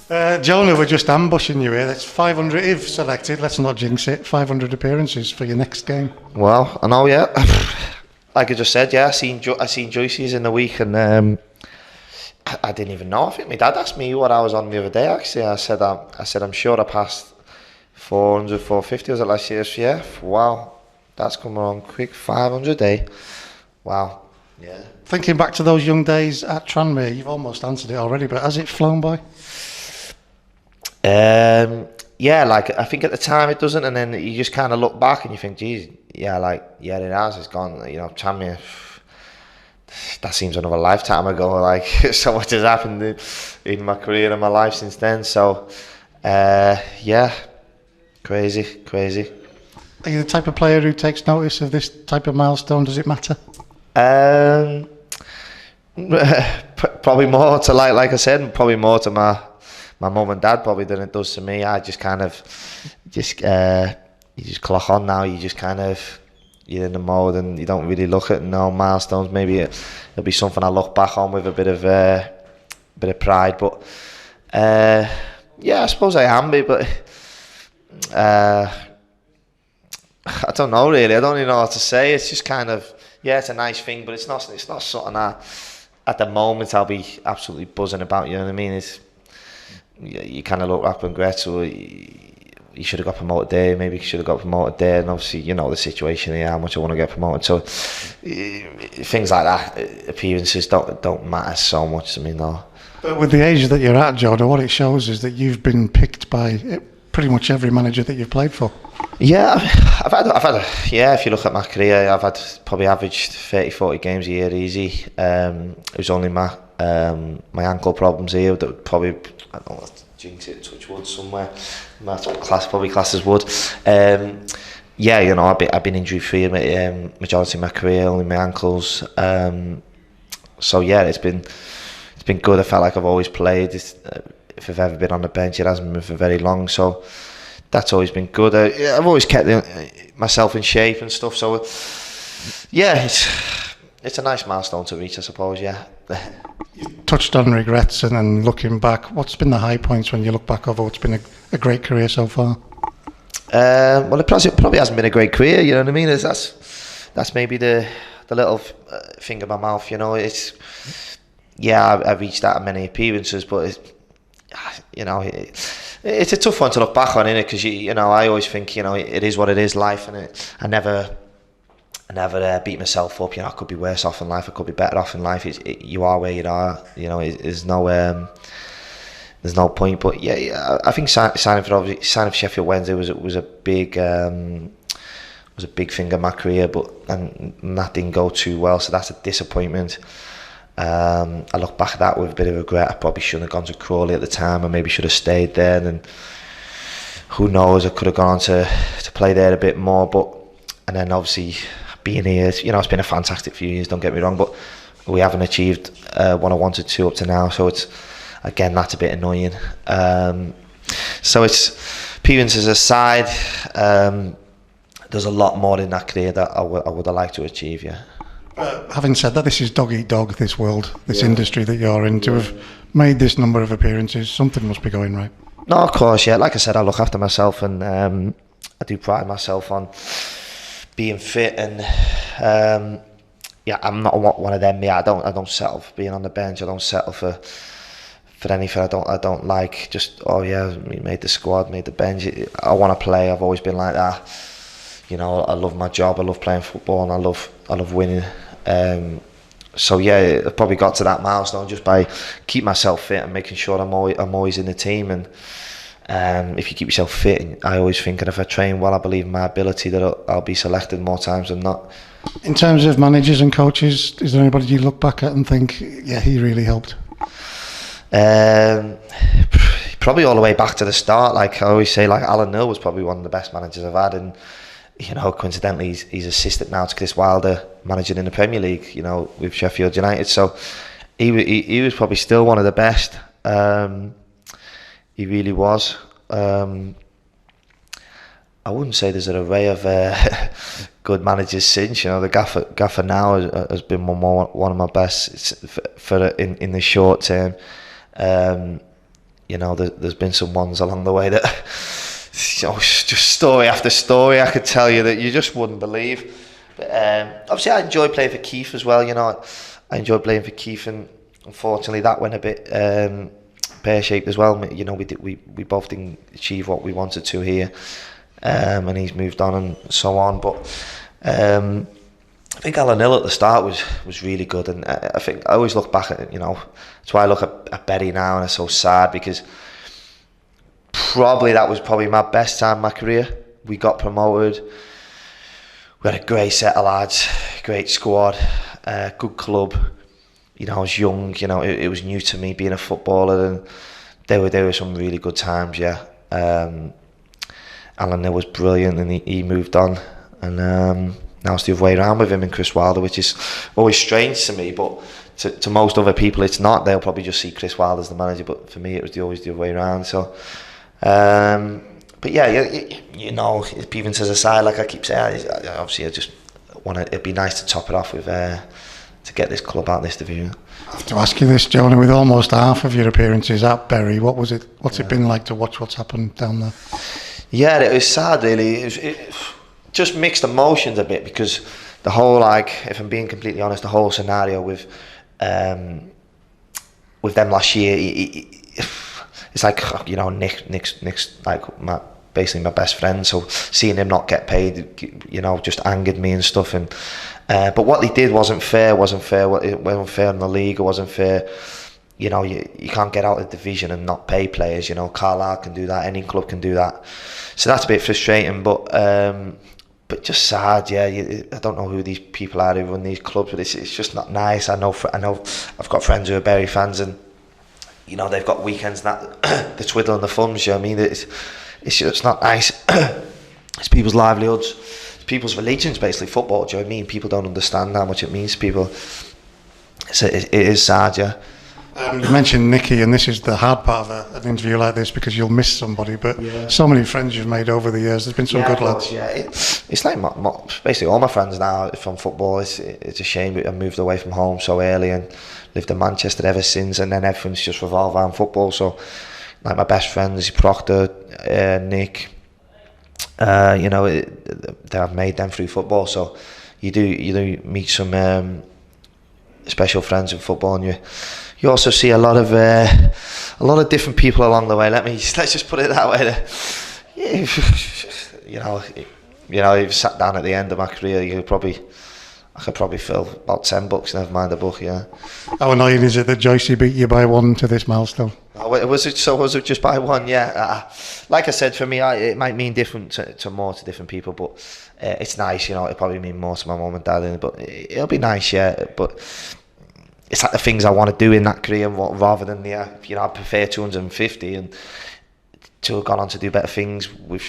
Jonah, we're just ambushing you here. That's 500, if selected, let's not jinx it, 500 appearances for your next game. Well, I know, yeah. Like I just said, yeah, I seen Joyce's in the week, and I didn't even know. I think my dad asked me what I was on the other day, actually. I said, I'm sure I passed 400, 450, was it last year? So, yeah, wow, that's come along quick, 500 day. Wow, yeah. Thinking back to those young days at Tranmere, you've almost answered it already, but has it flown by? Yeah, like I think at the time it doesn't, and then you just kind of look back and you think, geez, yeah, it has. It's gone. You know, Tranmere. That seems another lifetime ago. Like so much has happened in my career and my life since then. So, yeah, crazy. Are you the type of player who takes notice of this type of milestone? Does it matter? Probably more to like I said, probably more to my mum and dad probably than it does to me. I just kind of you just clock on now. You just kind of you're in the mode and you don't really look at no milestones. Maybe it'll be something I look back on with a bit of pride. But yeah, I suppose I am. But I don't know really. I don't even know what to say. It's just kind of it's a nice thing, but it's not something that at the moment I'll be absolutely buzzing about. You know what I mean? It's you kind of look up and regret, so you should have got promoted there, maybe you should have got promoted there, and obviously you know the situation here, how much I want to get promoted, so things like that, appearances don't matter so much to me, no. But with the age that you're at, Jordan, what it shows is that you've been picked by pretty much every manager that you've played for. Yeah, I've had if you look at my career, I've had probably averaged 30-40 games a year easy. It was only my ankle problems here that would probably, I don't know, jinx it, touch wood somewhere. That's what probably classes would. Yeah, you know, I've been injury free majority of my career, only my ankles. So yeah, it's been good. I felt like I've always played. If I've ever been on the bench, it hasn't been for very long. So that's always been good. I've always kept myself in shape and stuff. So yeah, it's a nice milestone to reach, I suppose. Yeah. You touched on regrets and then looking back. What's been the high points when you look back over what's been a great career so far? Well, it probably hasn't been a great career. You know what I mean? That's maybe the little thing in my mouth. You know, it's I've reached that many appearances, but it's a tough one to look back on, innit? Because you know, I always think it is what it is, life, and I never beat myself up. You know, I could be worse off in life. I could be better off in life. You are where you are. You know, there's no point. But yeah, I think signing for Sheffield Wednesday was a big thing in my career, and that didn't go too well. So that's a disappointment. I look back at that with a bit of regret. I probably shouldn't have gone to Crawley at the time. I maybe should have stayed there. And who knows? I could have gone on to play there a bit more. And then obviously being here, you know, it's been a fantastic few years, don't get me wrong, but we haven't achieved what I wanted to up to now, so it's, again, that's a bit annoying. So it's, appearances aside, there's a lot more in that career that I would have liked to achieve, yeah. Having said that, this is dog eat dog, this world, this industry that you're in. To have made this number of appearances, something must be going right. No, of course, yeah. Like I said, I look after myself, and I do pride myself on being fit, and I'm not one of them. Yeah, I don't settle for being on the bench. I don't settle for anything. I don't like just we made the squad, made the bench. I want to play. I've always been like that. You know, I love my job. I love playing football, and I love winning. So yeah, I probably got to that milestone just by keep myself fit and making sure I'm always in the team. And if you keep yourself fit, I always think, and if I train well, I believe in my ability that I'll be selected more times than not. In terms of managers and coaches, is there anybody you look back at and think, yeah, he really helped? Probably all the way back to the start. Like I always say, like Alan Neil was probably one of the best managers I've had, and you know, coincidentally, he's assistant now to Chris Wilder, managing in the Premier League, you know, with Sheffield United. So he was probably still one of the best. He really was. I wouldn't say there's an array of good managers since. You know, the gaffer now has been one of my best in the short term. you know, there's been some ones along the way that, you know, just story after story I could tell you that you just wouldn't believe. But obviously I enjoy playing for Keith as well, you know. I enjoyed playing for Keith, and unfortunately that went a bit pear-shaped as well. You know, we both didn't achieve what we wanted to here, and he's moved on and so on. But I think Alan Hill at the start was really good, and I think I always look back at it, you know, that's why I look at Berry now and I'm so sad, because that was probably my best time in my career. We got promoted, we had a great set of lads, great squad, good club. You know, I was young, you know, it was new to me being a footballer, and there were some really good times, yeah. Alan Hill was brilliant, and he moved on, and now it's the other way around with him and Chris Wilder, which is always strange to me, but to most other people it's not. They'll probably just see Chris Wilder as the manager, but for me it was always the other way around. So but yeah, you know, Pevenses aside, like I keep saying, obviously I just want it'd be nice to top it off with to get this club out of this division. I have to ask you this, Jonah, with almost half of your appearances at Bury, what's it been like to watch what's happened down there? Yeah, it was sad really. It just mixed emotions a bit, because the whole, like, if I'm being completely honest, the whole scenario with them last year, it's like, you know, Nick's like basically my best friend, so seeing him not get paid, you know, just angered me and stuff. And but what he did wasn't fair. It wasn't fair in the league. It wasn't fair. You know, you can't get out of the division and not pay players. You know, Carlisle can do that. Any club can do that. So that's a bit frustrating, but just sad. Yeah, I don't know who these people are who run these clubs, but it's just not nice. I know I've got friends who are Bury fans, and you know, they've got weekends that they're twiddling the thumbs. You know what I mean? It's just not nice. It's people's livelihoods, it's people's religions, basically football. Do you know what I mean? People don't understand how much it means to people. So it is sad, yeah. You mentioned Nicky, and this is the hard part of an interview like this, because you'll miss somebody, but so many friends you've made over the years. There's been some good lads. Yeah, it's like basically all my friends now from football. It's a shame I moved away from home so early and lived in Manchester ever since, and then everything's just revolved around football. So like my best friends, Proctor, Nick, you know, I've made them through football. So you do meet some special friends in football, and you also see a lot of different people along the way. Let's just put it that way. You know, you've sat down at the end of my career, I could probably fill about 10 books, never mind a book, yeah. How annoying is it that Joycey beat you by one to this milestone? Was it just by one? Yeah. Like I said, for me, it might mean different to different people, but it's nice, you know. It'll probably mean more to my mum and dad, but it'll be nice, yeah. But it's like the things I want to do in that career, rather than you know, I prefer 250 and to have gone on to do better things with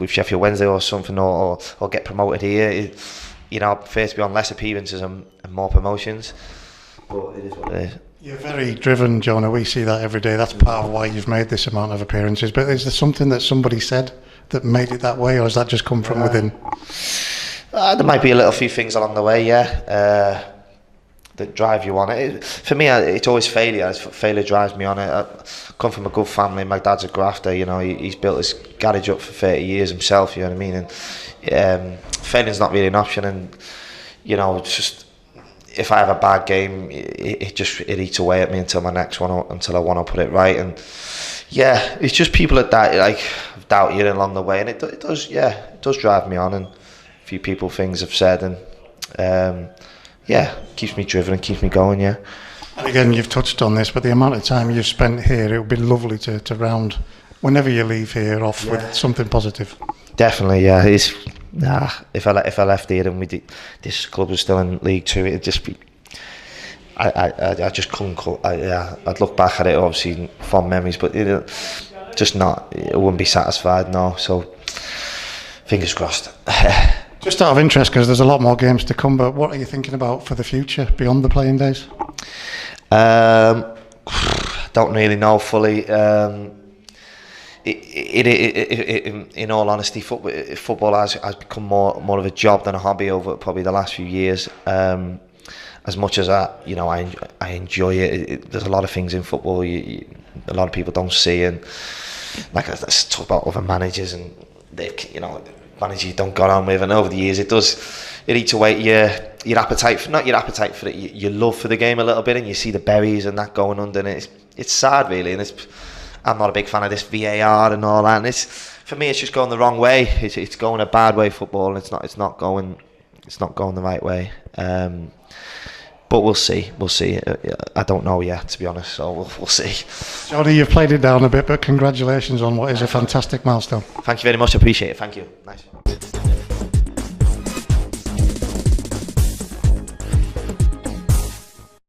Sheffield Wednesday or something, or get promoted here. You know, I prefer to be on less appearances and more promotions. But it is what it is. You're very driven, Jonah. We see that every day. That's part of why you've made this amount of appearances. But is there something that somebody said that made it that way, or has that just come from within? There might be a little few things along the way, yeah, that drive you on it. For me, it's always failure. Failure drives me on it. I come from a good family. My dad's a grafter. You know, he's built his garage up for 30 years himself. You know what I mean? And failing's not really an option. And you know, it's just, if I have a bad game, it eats away at me until my next one, until I want to put it right. And yeah, it's just people that doubt you along the way, and it does drive me on. And a few people, things have said, and keeps me driven and keeps me going, yeah. And again, you've touched on this, but the amount of time you've spent here, it would be lovely to round, whenever you leave here, off with something positive. Definitely, yeah. If I left here and this club was still in League Two, it'd just be, I just couldn't. I'd look back at it, obviously fond memories, but it wouldn't be satisfied, no. So fingers crossed. Just out of interest, because there's a lot more games to come, but what are you thinking about for the future beyond the playing days? Don't really know fully. In all honesty, football has become more of a job than a hobby over probably the last few years. as much as I enjoy it, there's a lot of things in football a lot of people don't see, and like let's talk about other managers and managers you don't got on with, and over the years it eats away your appetite for, not your appetite for it, your love for the game a little bit, and you see the berries and that going under, and it's sad really, and I'm not a big fan of this VAR and all that, and for me it's just going the wrong way. It's going a bad way, football, and it's not going the right way. But we'll see. I don't know yet, to be honest, so we'll see. Johnny, you've played it down a bit, but congratulations on what is a fantastic milestone. Thank you very much, I appreciate it. Thank you. Nice.